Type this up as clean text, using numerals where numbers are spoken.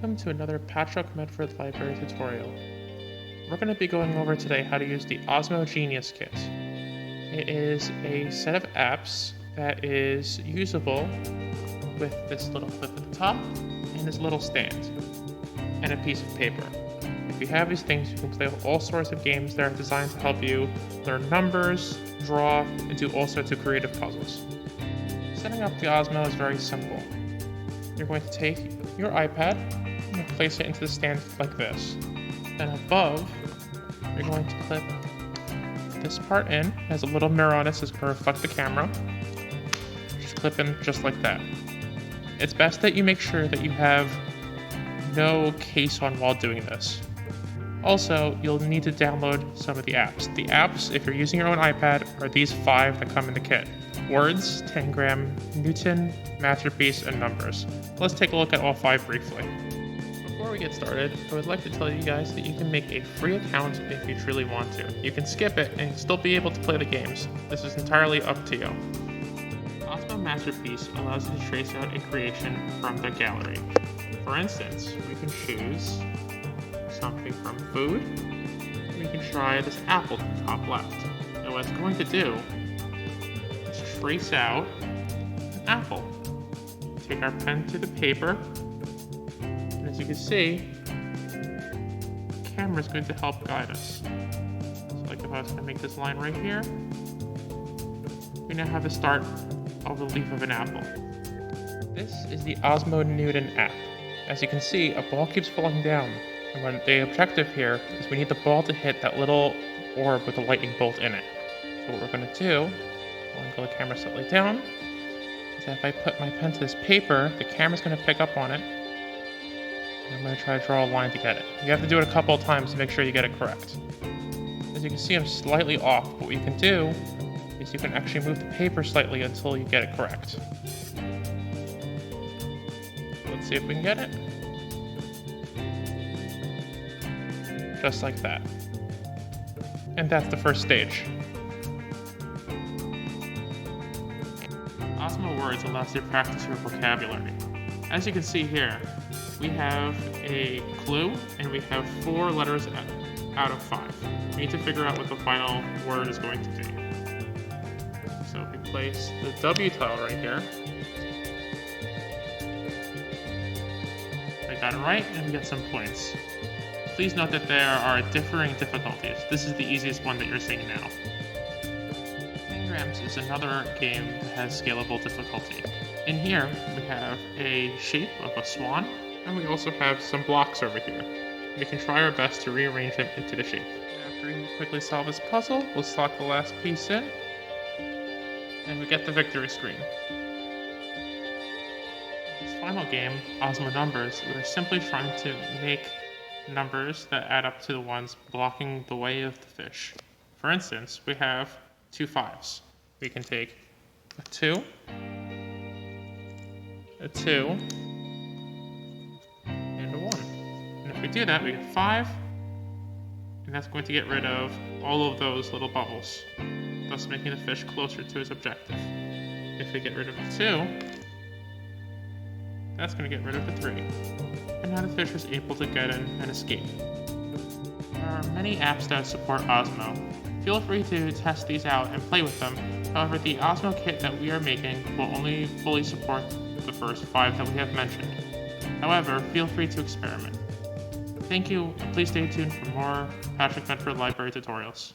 Welcome to another Patchogue-Medford library tutorial. We're going to be going over today how to use the Osmo Genius Kit. It is a set of apps that is usable with this little clip at the top and this little stand and a piece of paper. If you have these things, you can play all sorts of games that are designed to help you learn numbers, draw, and do all sorts of creative puzzles. Setting up the Osmo is very simple. You're going to take your iPad and place it into the stand like this. Then above, you're going to clip this part in. It has a little mirror on it so it's going to reflect the camera. Just clip in just like that. It's best that you make sure that you have no case on while doing this. Also, you'll need to download some of the apps. The apps, if you're using your own iPad, are these 5 that come in the kit. Words, Tangram, Newton, Masterpiece, and Numbers. Let's take a look at all 5 briefly. Before we get started, I would like to tell you guys that you can make a free account if you truly want to. You can skip it and still be able to play the games. This is entirely up to you. Osmo Masterpiece allows you to trace out a creation from the gallery. For instance, we can choose something from food. We can try this apple top left. And what it's going to do is trace out an apple. Take our pen to the paper, and as you can see, the camera is going to help guide us. So like if I was going to make this line right here, we now have the start of the leaf of an apple. This is the Osmo Newton app. As you can see, a ball keeps falling down, and when the objective here is we need the ball to hit that little orb with a lightning bolt in it. So what we're going to do, I'll angle the camera slightly down, is that if I put my pen to this paper, the camera's going to pick up on it, and I'm going to try to draw a line to get it. You have to do it a couple of times to make sure you get it correct. As you can see, I'm slightly off, but what you can do is you can actually move the paper slightly until you get it correct. Let's see if we can get it. Just like that. And that's the first stage. Osmo Words allows you to practice your vocabulary. As you can see here, we have a clue and we have 4 letters out of 5. We need to figure out what the final word is going to be. So if we place the W tile right here, we got it right and we get some points. Please note that there are differing difficulties. This is the easiest one that you're seeing now. Tangrams is another game that has scalable difficulty. In here, we have a shape of a swan, and we also have some blocks over here. We can try our best to rearrange them into the shape. After we quickly solve this puzzle, we'll slot the last piece in, and we get the victory screen. This final game, Osmo Numbers, we're simply trying to make numbers that add up to the ones blocking the way of the fish. For instance, we have 2 5s. We can take a 2, a 2, and a 1. And if we do that, we get 5, and that's going to get rid of all of those little bubbles, thus making the fish closer to its objective. If we get rid of the 2, that's going to get rid of the 3. And now the fish is able to get in and escape. There are many apps that support Osmo. Feel free to test these out and play with them. However, the Osmo kit that we are making will only fully support the first 5 that we have mentioned. However, feel free to experiment. Thank you, and please stay tuned for more Patchogue-Medford library tutorials.